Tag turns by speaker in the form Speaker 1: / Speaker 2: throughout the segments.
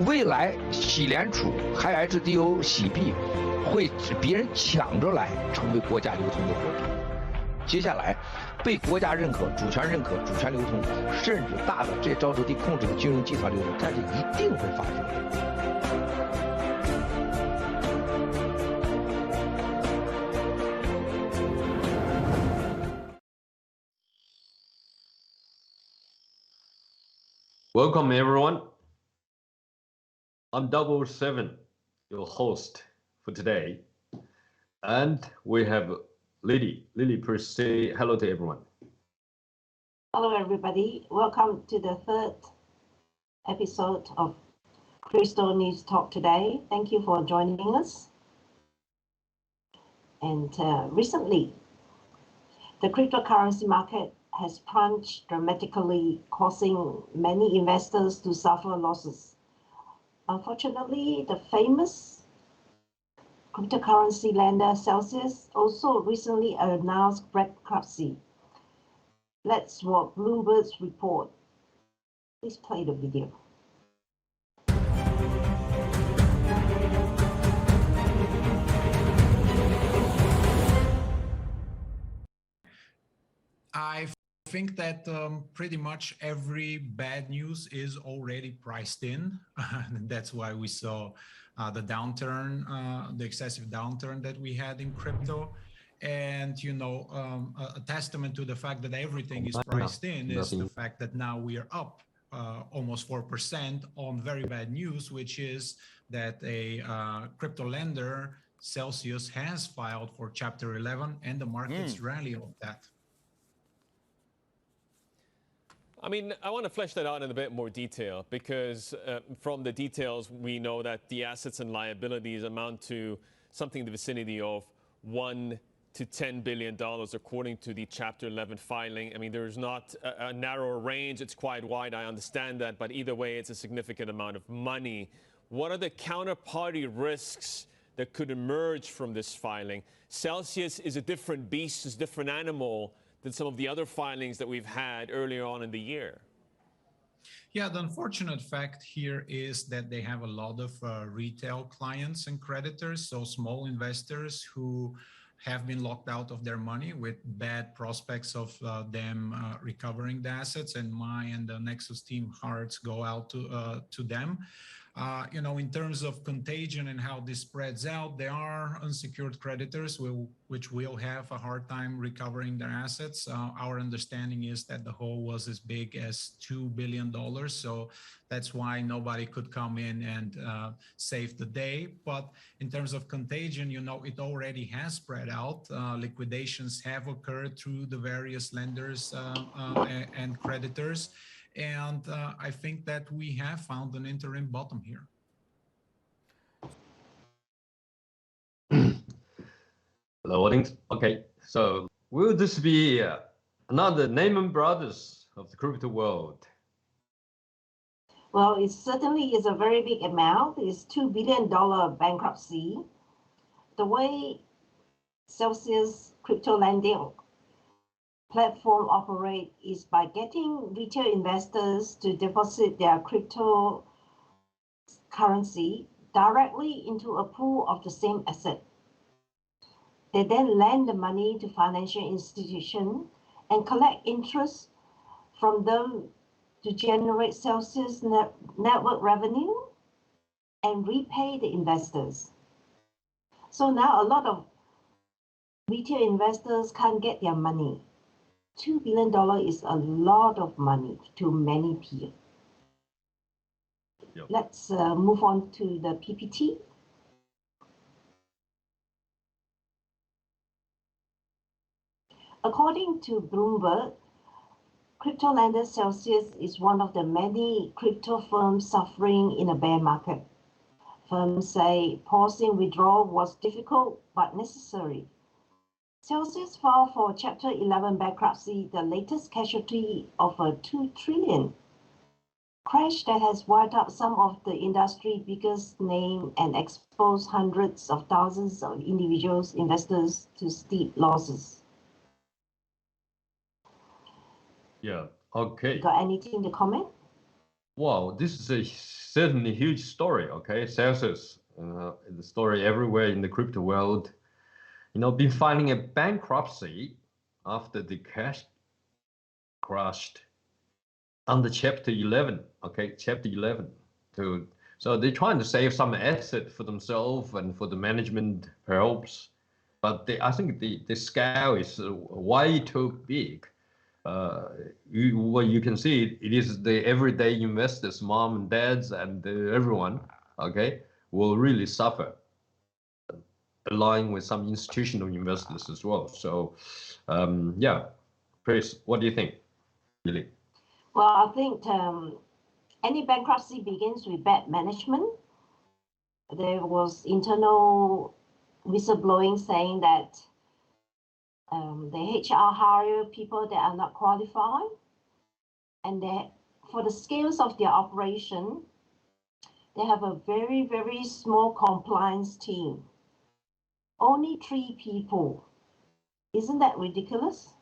Speaker 1: 未来洗联储还 HDO 洗币会别人抢着来成为国家流通的货币。接下来被国家认可、主权认可、主权流通，甚至大的这沼泽地控制的金融集团流通，这是一定会发生的。
Speaker 2: Welcome everyone. I'm 777, your host for today. And we have Lily. Lily, please say hello to everyone.
Speaker 3: Hello everybody. Welcome to the third episode of Crypto News Talk today. Thank you for joining us. And recently, the cryptocurrency market has plunged dramatically, causing many investors to suffer losses. Unfortunately, the famous cryptocurrency lender Celsius also recently announced bankruptcy. Let's watch Bloomberg's report. Please play the video.
Speaker 4: I think that pretty much every bad news is already priced in. And that's why we saw the downturn, the excessive downturn that we had in crypto. And, you know, a testament to the fact that everything is priced in is the fact that now we are up almost 4% on very bad news, which is that a crypto lender, Celsius, has filed for Chapter 11, and the markets rally on that.
Speaker 5: I mean, I want to flesh that out in a bit more detail because from the details, we know that the assets and liabilities amount to something in the vicinity of $1 to $10 billion, according to the Chapter 11 filing. I mean, there's not a narrower range. It's quite wide. I understand that. But either way, it's a significant amount of money. What are the counterparty risks that could emerge from this filing? Celsius is a different beast, is a different animal than some of the other filings that we've had earlier on in the year.
Speaker 4: Yeah, the unfortunate fact here is that they have a lot of retail clients and creditors, so small investors who have been locked out of their money with bad prospects of them recovering the assets, and my and the Nexus team hearts go out to them. You know, in terms of contagion and how this spreads out, there are unsecured creditors which will have a hard time recovering their assets. Our understanding is that the hole was as big as $2 billion. So that's why nobody could come in and save the day. But in terms of contagion, you know, it already has spread out. Liquidations have occurred through the various lenders and creditors. And I think that we have found an interim bottom here.
Speaker 2: Loading. Okay, so will this be another Lehman Brothers of the crypto world?
Speaker 3: Well, it certainly is a very big amount. It's $2 billion bankruptcy. The way Celsius crypto lending platform operate is by getting retail investors to deposit their cryptocurrency directly into a pool of the same asset. They then lend the money to financial institutions and collect interest from them to generate Celsius network revenue and repay the investors. So now a lot of retail investors can't get their money. $2 billion is a lot of money to many people.
Speaker 2: Yep.
Speaker 3: Let's move on to the PPT. According to Bloomberg, crypto lender Celsius is one of the many crypto firms suffering in a bear market. Firms say pausing withdrawal was difficult but necessary. Celsius filed for Chapter 11 bankruptcy, the latest casualty of a $2 trillion crash that has wiped out some of the industry's biggest name and exposed hundreds of thousands of individuals, investors to steep losses.
Speaker 2: Yeah, okay.
Speaker 3: Got anything to comment?
Speaker 2: Wow, this is a certainly huge story. Okay, Celsius, the story everywhere in the crypto world. Been filing a bankruptcy after the cash crashed under Chapter 11. Okay, Chapter 11. So they're trying to save some asset for themselves and for the management perhaps, but I think the scale is way too big. What you can see, it is the everyday investors, mom and dads, and everyone, okay, will really suffer, along with some institutional investors as well. So, yeah, Chris, what do you think, Lily?
Speaker 3: Well, I think any bankruptcy begins with bad management. There was internal whistleblowing saying that the HR hire people that are not qualified, and for the scales of their operation, they have a very, very small compliance team. Only 3 people. Isn't that ridiculous?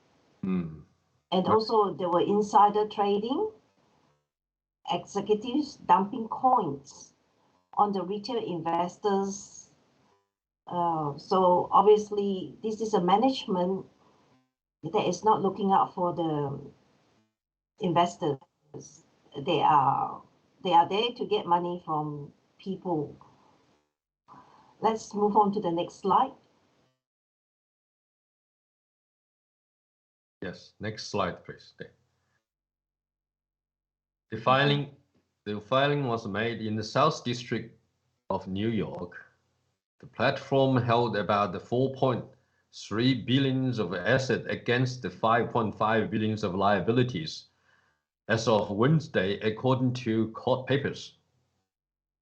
Speaker 2: Mm.
Speaker 3: And also there were insider trading, executives dumping coins on the retail investors. So obviously this is a management that is not looking out for the investors. They are there to get money from people. Let's move on to the next slide.
Speaker 2: Yes, next slide, please. The filing was made in the South District of New York. The platform held about the 4.3 billions of assets against the 5.5 billions of liabilities as of Wednesday, according to court papers.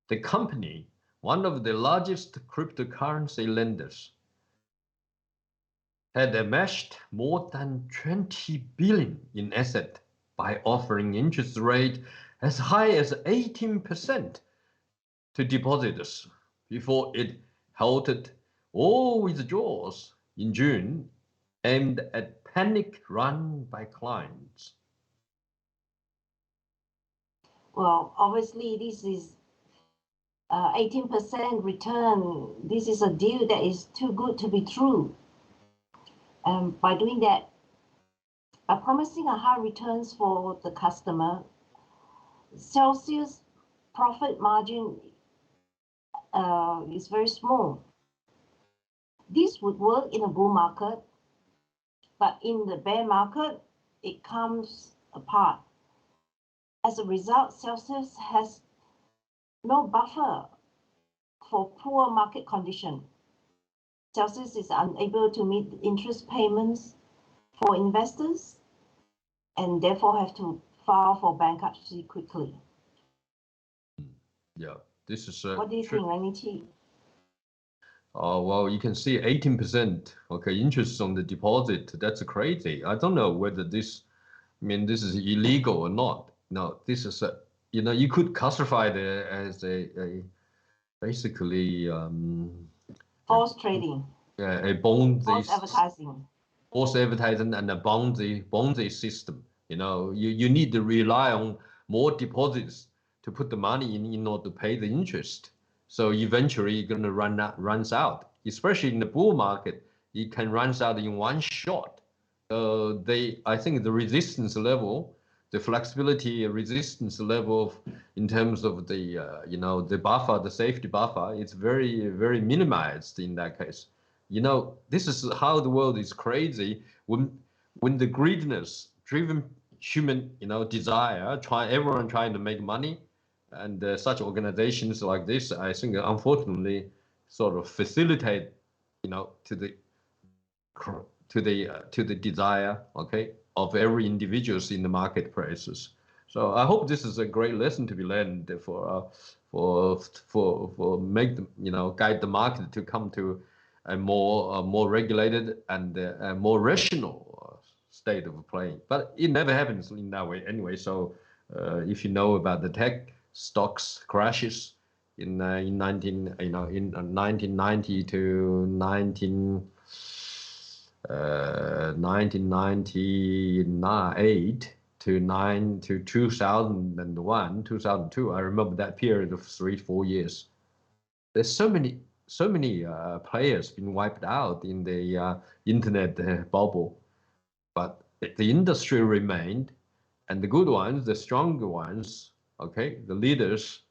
Speaker 2: The company, one of the largest cryptocurrency lenders, had amassed more than 20 billion in assets by offering interest rate as high as 18% to depositors before it halted all withdrawals in June, aimed at panic run by clients.
Speaker 3: Well, obviously this is 18% return. This is a deal that is too good to be true. By doing that, by promising a high returns for the customer, Celsius profit margin is very small. This would work in a bull market, but in the bear market, it comes apart. As a result, Celsius has no buffer for poor market condition. Celsius is unable to meet interest payments for investors and therefore have to file for bankruptcy quickly.
Speaker 2: Yeah, this is
Speaker 3: what do you think, Ranichi?
Speaker 2: Well, you can see 18%, okay, interest on the deposit. That's crazy. I don't know whether this is illegal or not. No, this is you could classify it as a basically
Speaker 3: false trading.
Speaker 2: A Ponzi,
Speaker 3: false advertising.
Speaker 2: False advertising and a Ponzi system. You need to rely on more deposits to put the money in order to pay the interest. So eventually you're gonna runs out. Especially in the bull market, it can runs out in one shot. I think the resistance level, the flexibility resistance level in terms of the the buffer, the safety buffer, it's very, very minimized in that case. This is how the world is crazy when the greediness driven human desire everyone trying to make money, and such organizations like this, I think, unfortunately sort of facilitate to the desire, okay, of every individuals in the marketplaces. So I hope this is a great lesson to be learned for make them guide the market to come to a more regulated and a more rational state of playing. But it never happens in that way anyway. So if you know about the tech stocks crashes in 1990 to 1998 to 2009 to 2001, 2002. I remember that period of 3-4 years. There's so many players being wiped out in the internet bubble, but the industry remained, and the good ones, the stronger ones, okay, the leaders,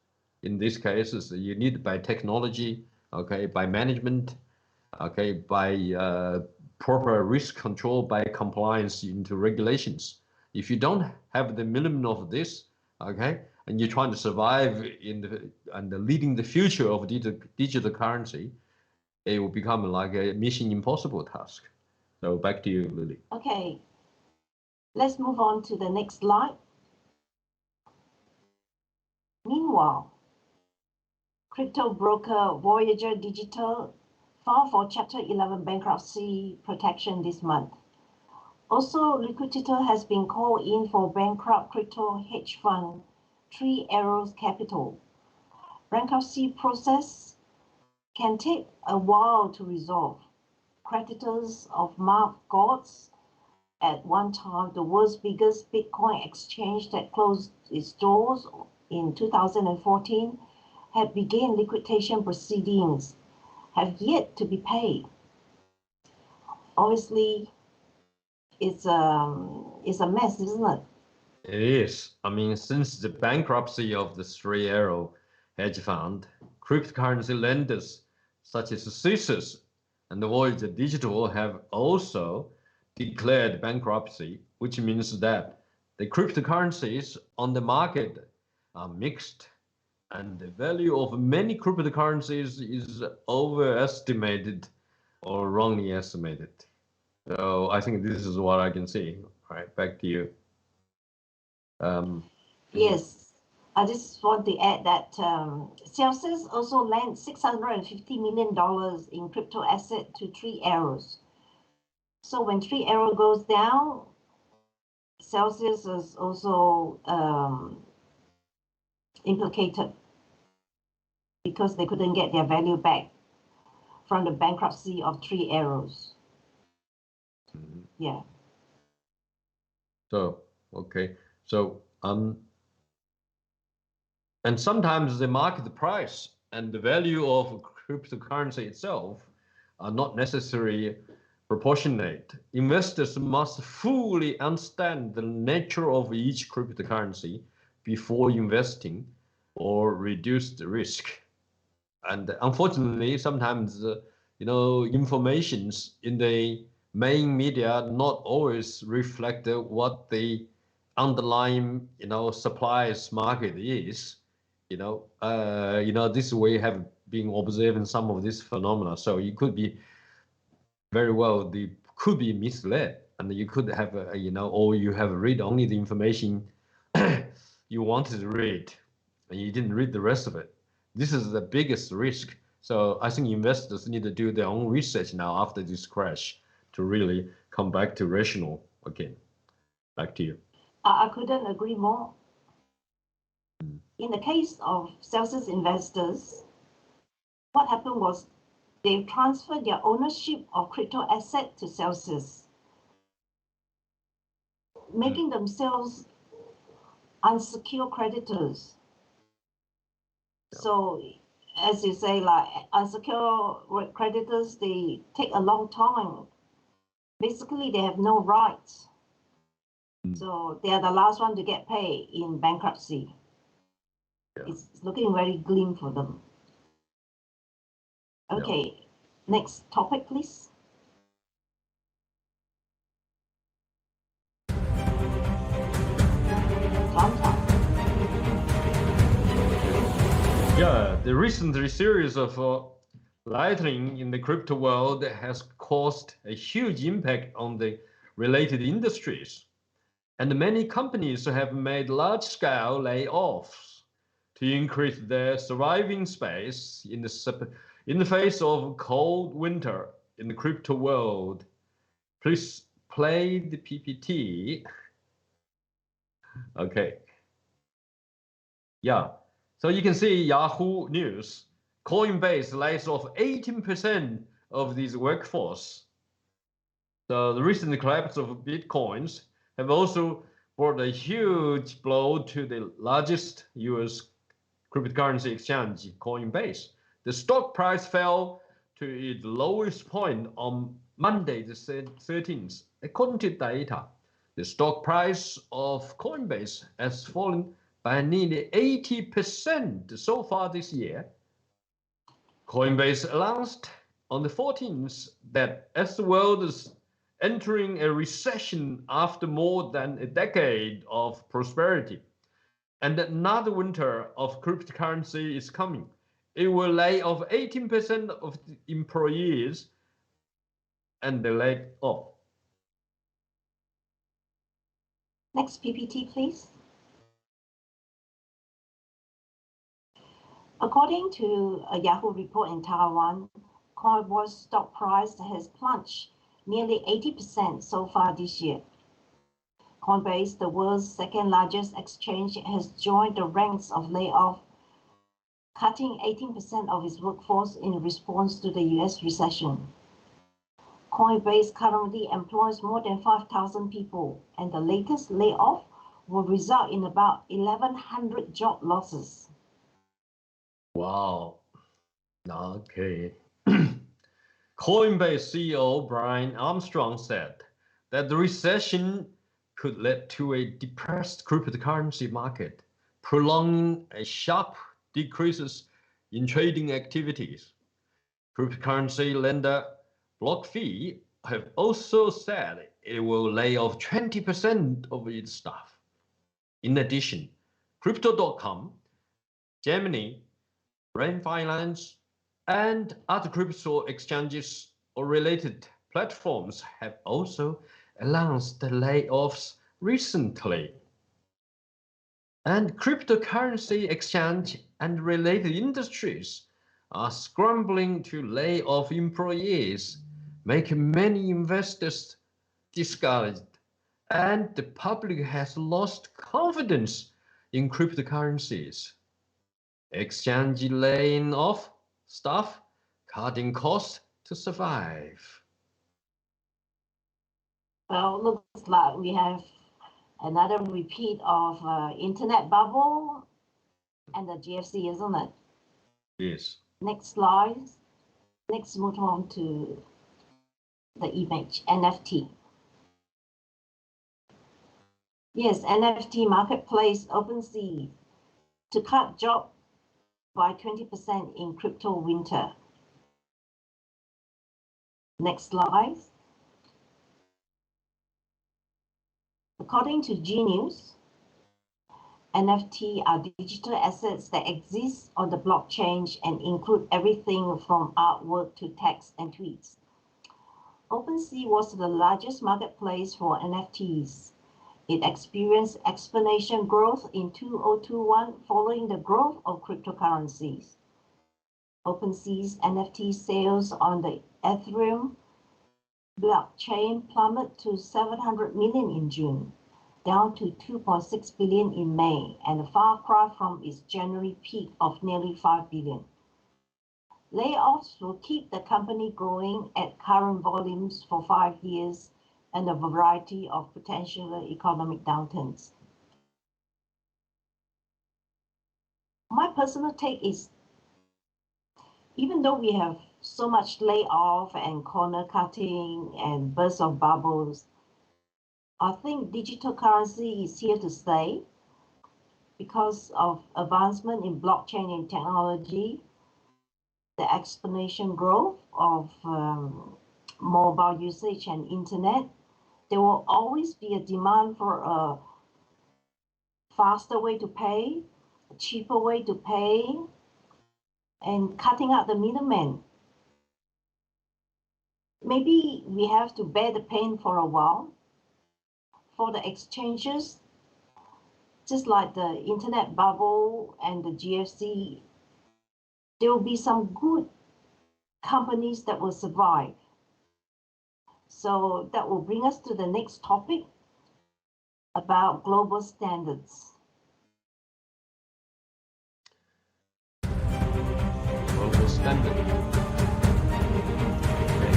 Speaker 2: in these cases, you need by technology, okay, by management, okay, by proper risk control, by compliance into regulations. If you don't have the minimum of this, okay, and you're trying to survive and leading the future of digital currency, it will become like a mission impossible task. So back to you, Lily.
Speaker 3: Okay, let's move on to the next slide. Meanwhile, crypto broker Voyager Digital filed for Chapter 11 bankruptcy protection this month. Also, liquidator has been called in for bankrupt crypto hedge fund Three Arrows Capital. Bankruptcy process can take a while to resolve. Creditors of Mt. Gox, at one time the world's biggest Bitcoin exchange that closed its doors in 2014, had begun liquidation proceedings, have yet to be paid. Obviously, it's a mess, isn't it?
Speaker 2: It is. I mean, since the bankruptcy of the Three Arrow hedge fund, cryptocurrency lenders such as Supersedes and Voyager Digital have also declared bankruptcy, which means that the cryptocurrencies on the market are mixed, and the value of many cryptocurrencies is overestimated or wrongly estimated. So I think this is what I can see. All right, back to you.
Speaker 3: Yes, I just want to add that Celsius also lent $650 million in crypto asset to Three Arrows. So when Three Arrow goes down, Celsius is also implicated because they couldn't get their value back from the bankruptcy of Three Arrows. Yeah.
Speaker 2: So, okay. So, and sometimes the market price and the value of cryptocurrency itself are not necessarily proportionate. Investors must fully understand the nature of each cryptocurrency before investing or reduce the risk. And unfortunately, sometimes, informations in the main media not always reflect what the underlying, supplies market is. This way have been observing some of this phenomena. So you could be very well, they could be misled, and you could have, or you have read only the information you wanted to read, and you didn't read the rest of it. This is the biggest risk. So I think investors need to do their own research now after this crash to really come back to rational again. Back to you.
Speaker 3: I couldn't agree more. In the case of Celsius investors, what happened was they transferred their ownership of crypto asset to Celsius, making themselves unsecured creditors. Yeah. So, as you say, like unsecured creditors, they take a long time. Basically, they have no rights. So they are the last one to get paid in bankruptcy. Yeah. It's looking very grim for them. Okay, yeah. Next topic, please.
Speaker 2: Yeah, the recent series of lightning in the crypto world has caused a huge impact on the related industries. And many companies have made large-scale layoffs to increase their surviving space in the face of cold winter in the crypto world. Please play the PPT. Okay. Yeah. So you can see Yahoo News, Coinbase lays off 18% of this workforce. So the recent collapse of Bitcoins have also brought a huge blow to the largest US cryptocurrency exchange, Coinbase. The stock price fell to its lowest point on Monday, the 13th. According to data, the stock price of Coinbase has fallen by nearly 80% so far this year. Coinbase announced on the 14th that as the world is entering a recession after more than a decade of prosperity, and another winter of cryptocurrency is coming, it will lay off 18% of the employees and they laid off.
Speaker 3: Next PPT, please. According to a Yahoo report in Taiwan, Coinbase stock price has plunged nearly 80% so far this year. Coinbase, the world's second largest exchange, has joined the ranks of layoff, cutting 18% of its workforce in response to the US recession. Coinbase currently employs more than 5,000 people, and the latest layoff will result in about 1,100 job losses.
Speaker 2: Wow. Okay. Coinbase CEO Brian Armstrong said that the recession could lead to a depressed cryptocurrency market, prolonging a sharp decreases in trading activities. Cryptocurrency lender BlockFi have also said it will lay off 20% of its staff. In addition, Crypto.com, Gemini, Brain Finance, and other crypto exchanges or related platforms have also announced the layoffs recently. And cryptocurrency exchange and related industries are scrambling to lay off employees, making many investors discouraged, and the public has lost confidence in cryptocurrencies. Exchange laying off staff, cutting costs to survive.
Speaker 3: Well, looks like we have another repeat of internet bubble and the GFC, isn't it?
Speaker 2: Yes.
Speaker 3: Next slide. Next, move on to the image, NFT. Yes, NFT marketplace OpenSea to cut job by 20% in crypto winter. Next slide. According to Genius, NFT are digital assets that exist on the blockchain and include everything from artwork to text and tweets. OpenSea was the largest marketplace for NFTs. It experienced exponential growth in 2021 following the growth of cryptocurrencies. OpenSea's NFT sales on the Ethereum blockchain plummeted to 700 million in June, down to 2.6 billion in May, and a far cry from its January peak of nearly 5 billion. Layoffs will keep the company growing at current volumes for 5 years and a variety of potential economic downturns. My personal take is, even though we have so much layoff and corner cutting and bursts of bubbles, I think digital currency is here to stay because of advancement in blockchain and technology, the exponential growth of mobile usage and internet. There will always be a demand for a faster way to pay, a cheaper way to pay, and cutting out the middleman. Maybe we have to bear the pain for a while. For the exchanges, just like the internet bubble and the GFC, there will be some good companies that will survive. So that will bring us to the next topic about global standards.
Speaker 2: Global standard. Okay.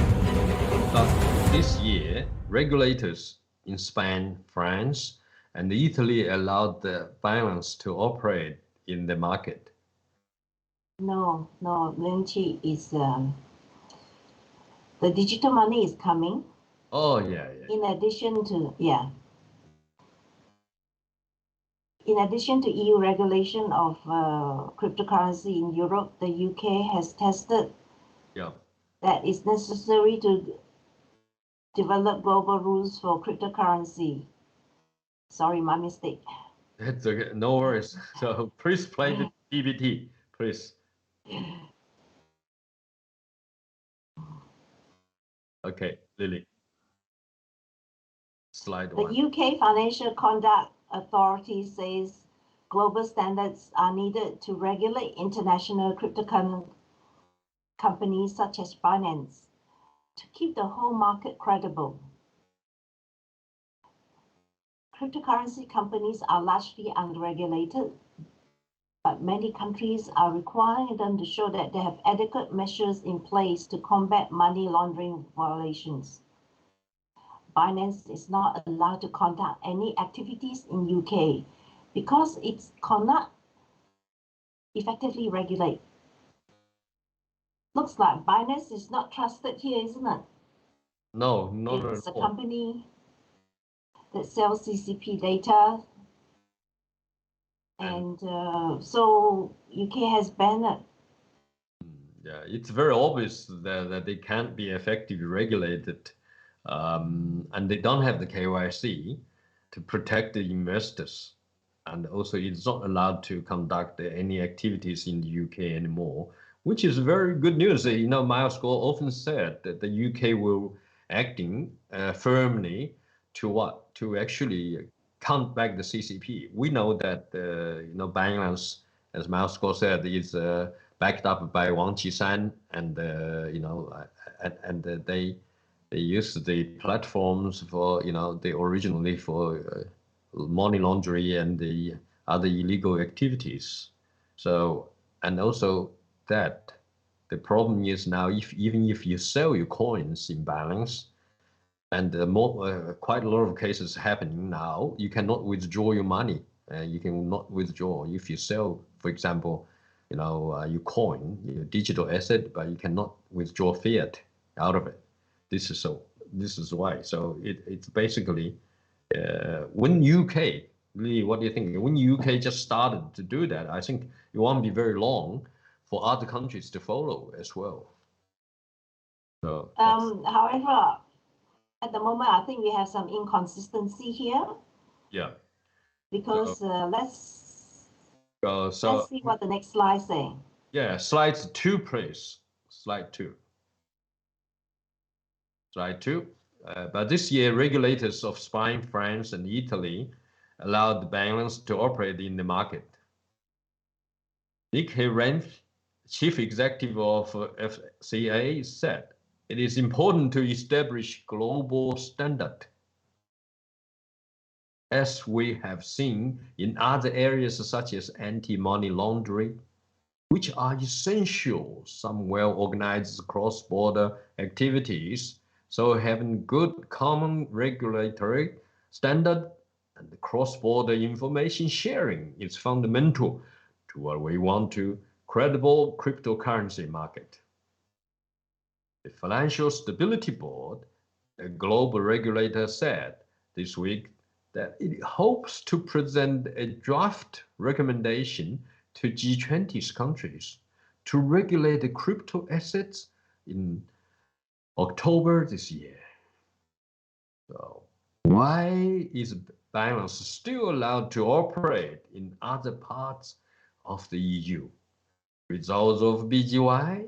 Speaker 2: But this year, regulators in Spain, France, and Italy allowed the Binance to operate in the market.
Speaker 3: No, Linchi is the digital money is coming.
Speaker 2: Oh yeah.
Speaker 3: In addition to EU regulation of cryptocurrency in Europe, the UK has tested that it's necessary to develop global rules for cryptocurrency. Sorry, my mistake.
Speaker 2: That's okay. No worries. So please play the PPT, please. Okay, Lily. Slide 1.
Speaker 3: The UK Financial Conduct Authority says global standards are needed to regulate international cryptocurrency companies such as Binance to keep the whole market credible. Cryptocurrency companies are largely unregulated, but many countries are requiring them to show that they have adequate measures in place to combat money laundering violations. Binance is not allowed to conduct any activities in UK because it cannot effectively regulate. Looks like Binance is not trusted here, isn't it?
Speaker 2: No, not at all.
Speaker 3: It's a company that sells CCP data, and so UK has banned it.
Speaker 2: Yeah, it's very obvious that they can't be effectively regulated, and they don't have the KYC to protect the investors, and also it's not allowed to conduct any activities in the UK anymore, which is very good news. You know, Miles Gore often said that the UK will acting firmly to actually count back the CCP. We know that you know, Binance, as Miles Gore said, is backed up by Wang Qishan, and you know, and they use the platforms for, you know, they originally for money laundering and the other illegal activities. So, and also that the problem is now, even if you sell your coins in Binance, and quite a lot of cases happening now, you cannot withdraw your money. You cannot withdraw if you sell, for example, you know, your coin, your digital asset, but you cannot withdraw fiat out of it. This is why. So it's basically when UK, really, what do you think? When UK just started to do that, I think it won't be very long for other countries to follow as well. So
Speaker 3: however, at the moment, I think we have some inconsistency here.
Speaker 2: Yeah.
Speaker 3: Because let's see what the next slide say.
Speaker 2: Yeah, slide 2, please. Slide 2. Slide 2. But this year, regulators of Spain, France, and Italy allowed Binance to operate in the market. Nick Renf, chief executive of FCA, said, "It is important to establish global standard, as we have seen in other areas such as anti-money laundering, which are essential some well-organized cross-border activities. So having good common regulatory standard and cross-border information sharing is fundamental to what we want to credible cryptocurrency market." The Financial Stability Board, a global regulator, said this week that it hopes to present a draft recommendation to G20 countries to regulate the crypto assets in October this year. So why is Binance still allowed to operate in other parts of the EU? Results of BGY?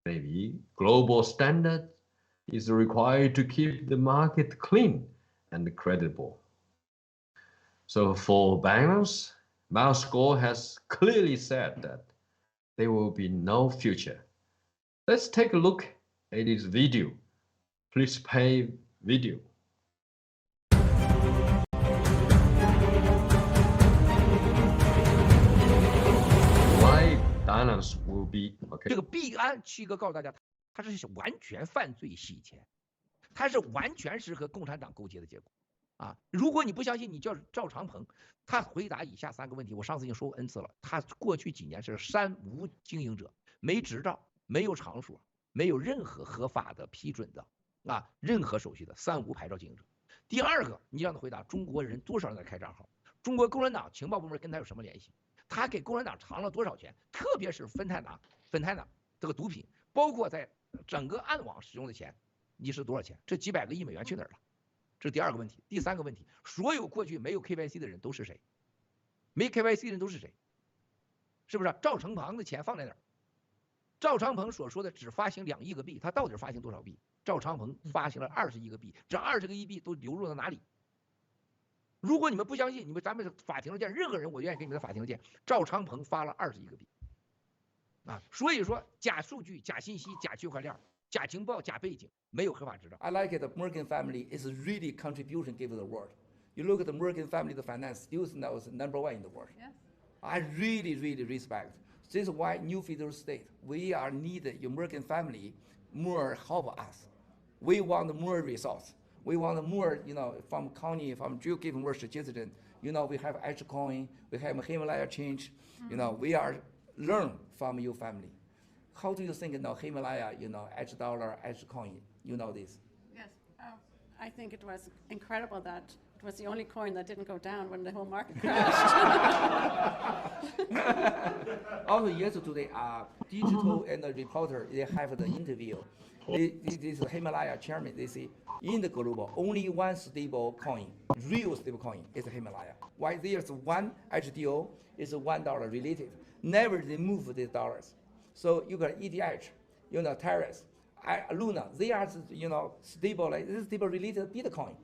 Speaker 2: Maybe global standard is required to keep the market clean and credible. So for Binance, Miles Gore has clearly said that there will be no future. Let's take a look at his video. Please play video. Why Binance will be okay?
Speaker 6: 这个币安七哥告诉大家，它是完全犯罪洗钱，它是完全是和共产党勾结的结果。啊，如果你不相信，你叫赵长鹏，他回答以下3个问题。我上次已经说过 N 次了，他过去几年是3无经营者，没执照，没有场所，没有任何合法的批准的啊，任何手续的3无牌照经营者。第二个，你让他回答中国人多少人在开账号，中国共产党情报部门跟他有什么联系，他给共产党藏了多少钱，特别是芬太纳这个毒品，包括在整个暗网使用的钱，你是多少钱？这几百个亿美元去哪儿了？这是第2个问题。第3个问题，所有过去没有 KYC 的人都是谁？没 KYC 的人都是谁？是不是？赵成鹏的钱放在哪儿？赵长鹏所说的只发行2亿个币，他到底发行多少币？赵长鹏发行了20亿个币，这20个亿币都流入到哪里？如果你们不相信，咱们法庭上见任何人，我愿意给你们的法庭见，赵长鹏发了20亿个币啊！所以说，假数据、假信息、假区块链、假情报、假背景，没有合法执照。I like it. The Morgan family is really contribution give the world. You look at the Morgan family, the finance still now is #1 in the world. Yes. I really, really respect. This is why new federal state we are need your Morgan family more help us. We want more resource. We want more, from county, from given more citizen. We have HCN, we have Himalaya Exchange. We are learn from your family. How do you think now Himalaya, H dollar, H coin, this?
Speaker 7: Yes, I think it was incredible that it was the only coin that didn't go down when the whole market crashed.
Speaker 6: Also, yesterday, digital and the reporter, they have the interview. This Himalaya chairman, they say, in the global, only one stable coin, real stable coin, is Himalaya. Why there's one HDO, is $1 related. Never they move the dollars. So you got ETH, Terrace, Luna, they are, stable, like this is stable related to Bitcoin.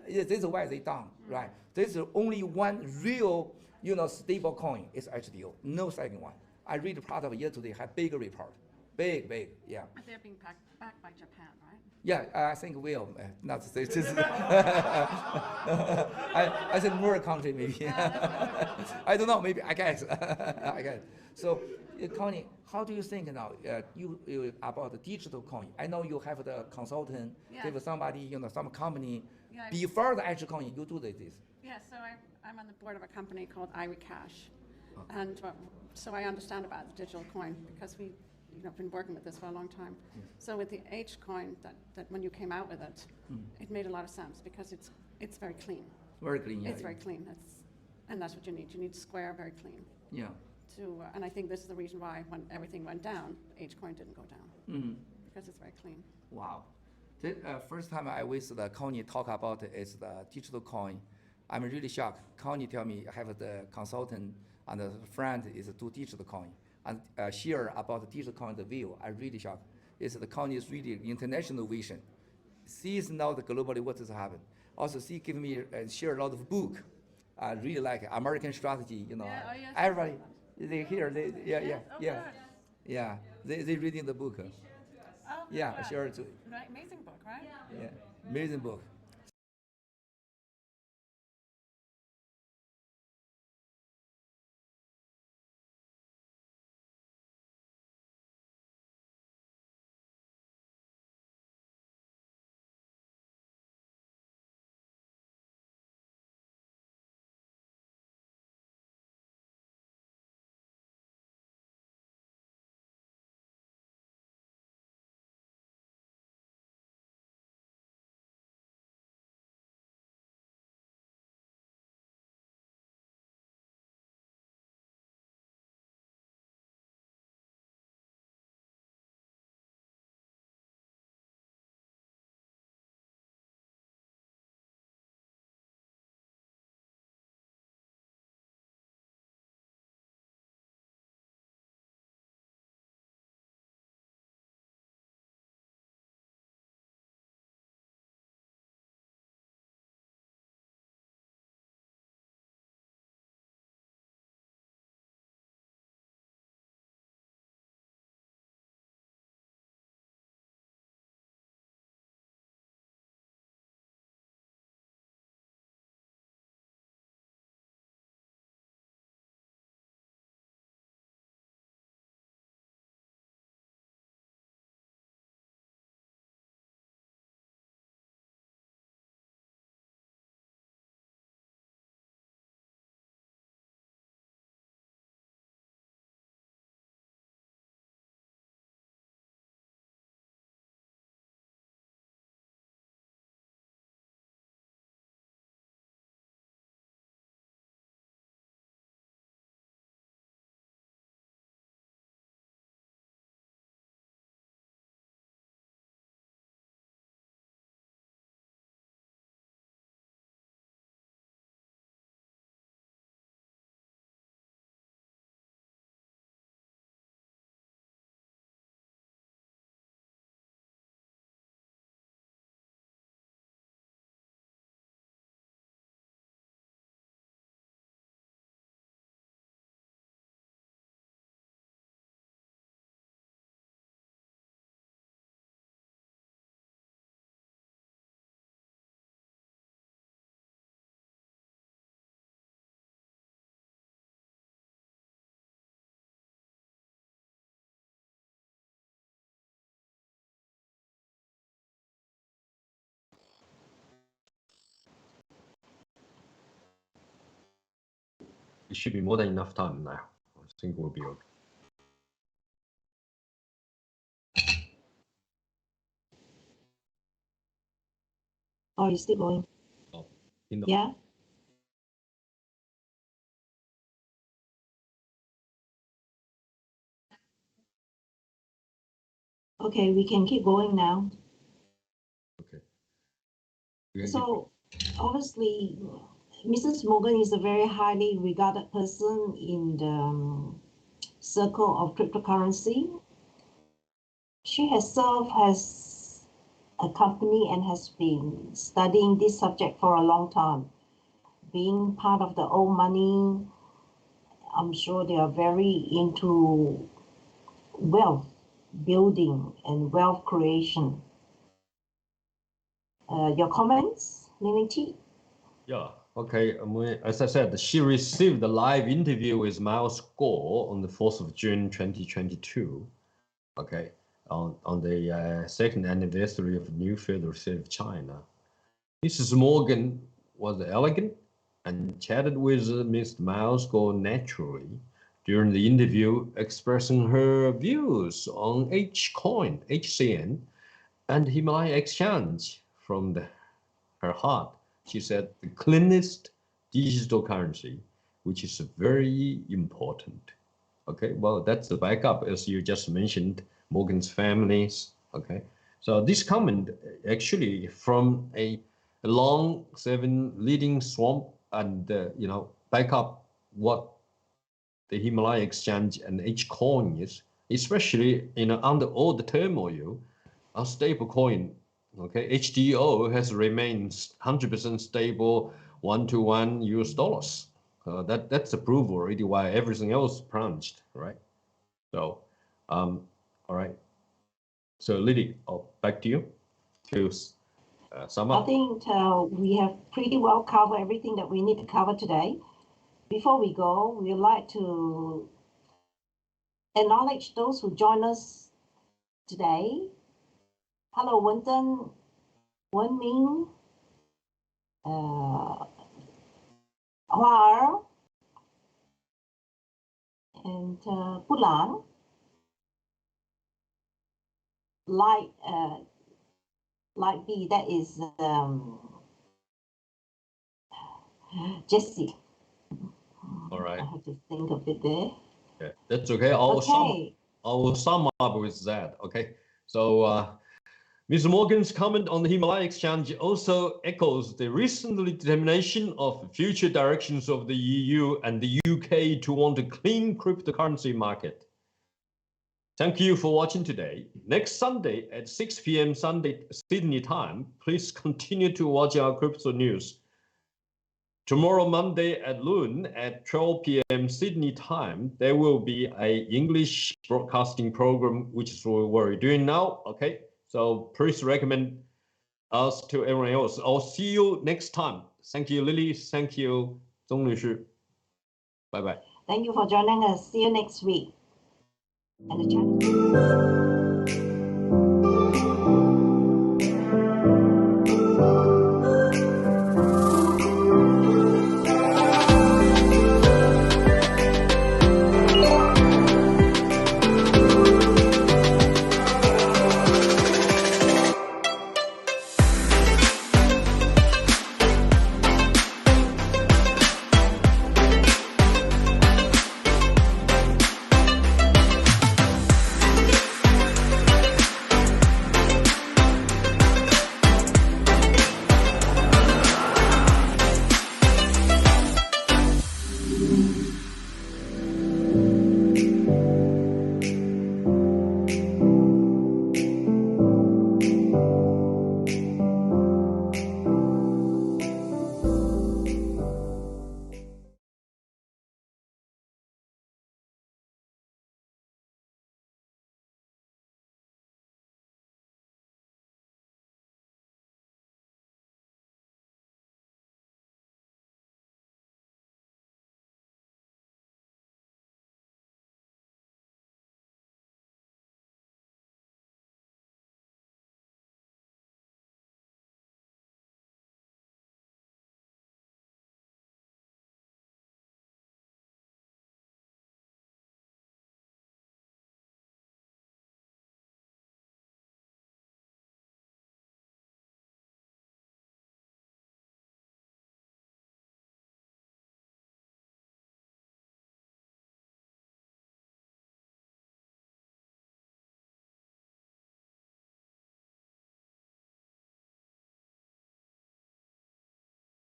Speaker 6: This is why they down, right? There's only one real, stable coin is HDO, no second one. I read part of yesterday, had big report, big, yeah.
Speaker 7: But they're being backed by Japan, right?
Speaker 6: Yeah, I think will, not this. I said more country maybe. I don't know, maybe, I guess. So, Connie, how do you think now, you about the digital coin? I know you have the consultant, give somebody, some company.
Speaker 7: Yeah,
Speaker 6: Before the actual coin, you do this.
Speaker 7: Yeah, so I'm on the board of a company called iRecash. And so I understand about the digital coin because we been working with this for a long time. So with the H coin, that when you came out with it, it made a lot of sense because it's very clean.
Speaker 6: Very clean, yeah.
Speaker 7: It's very clean. And that's what you need. You need square, very clean.
Speaker 6: Yeah.
Speaker 7: And I think this is the reason why when everything went down, H coin didn't go down because it's very clean.
Speaker 6: Wow. The first time I with the Connie talk about it is the digital coin. I'm really shocked. Connie tell me I have the consultant and the friend is do digital coin and share about the digital coin the view. I really shocked. It's the Connie is really international vision. Sees now the globally what has happened. Also, she give me share a lot of book. I really like it. American strategy.
Speaker 7: Yeah, oh, yes.
Speaker 6: Everybody they hear they reading the book.
Speaker 7: Oh,
Speaker 6: Yeah, share too.
Speaker 7: Right, amazing book, right?
Speaker 6: Yeah, amazing book.
Speaker 2: it should be more than enough time now. I think we'll be okay.
Speaker 3: Oh, you're still going?
Speaker 2: Oh, in the
Speaker 3: Yeah. Okay, we can keep going now.
Speaker 2: Okay. You can
Speaker 3: So, obviously, Mrs. Morgan is a very highly regarded person in the circle of cryptocurrency. She herself has a company and has been studying this subject for a long time. Being part of the old money, I'm sure they are very into wealth building and wealth creation. Your comments, Lily T?
Speaker 2: Yeah, okay. As I said, she received the live interview with Miles Gore on the 4th of June 2022. Okay, on the second anniversary of the new Federal Reserve of China. Mrs. Morgan was elegant and chatted with Mr. Miles Gore naturally during the interview, expressing her views on HCN, and Himalaya Exchange from her heart. She said the cleanest digital currency, which is very important. Okay, well, that's the backup, as you just mentioned, Morgan's families. Okay, so this comment actually from a long 7 leading swamp and back up what the Himalaya Exchange and HCoin is, especially under all the turmoil, our stable coin, okay, HDO has remained 100% stable, 1-to-1 US dollars. That's a proof already why everything else plunged, right? So, all right. So Lily, back to you to sum up.
Speaker 3: I think we have pretty well covered everything that we need to cover today. Before we go, we'd like to acknowledge those who join us today. Hello, Wenton, Wenming, Hoa and Pulan. Like B, that is Jesse.
Speaker 2: All right.
Speaker 3: I have to think of it there.
Speaker 2: Yeah, that's okay. I will sum up with that. Okay. So Ms. Morgan's comment on the Himalaya Exchange also echoes the recent determination of future directions of the EU and the UK to want a clean cryptocurrency market. Thank you for watching today. Next Sunday at 6 p.m. Sydney time, please continue to watch our crypto news. Tomorrow, Monday at noon at 12 p.m. Sydney time, there will be an English broadcasting program, which is what we're doing now. Okay, so please recommend us to everyone else. I'll see you next time. Thank you, Lily. Thank you, Zhong Lushi. Bye-bye.
Speaker 3: Thank you for joining us. See you next week. And the channel.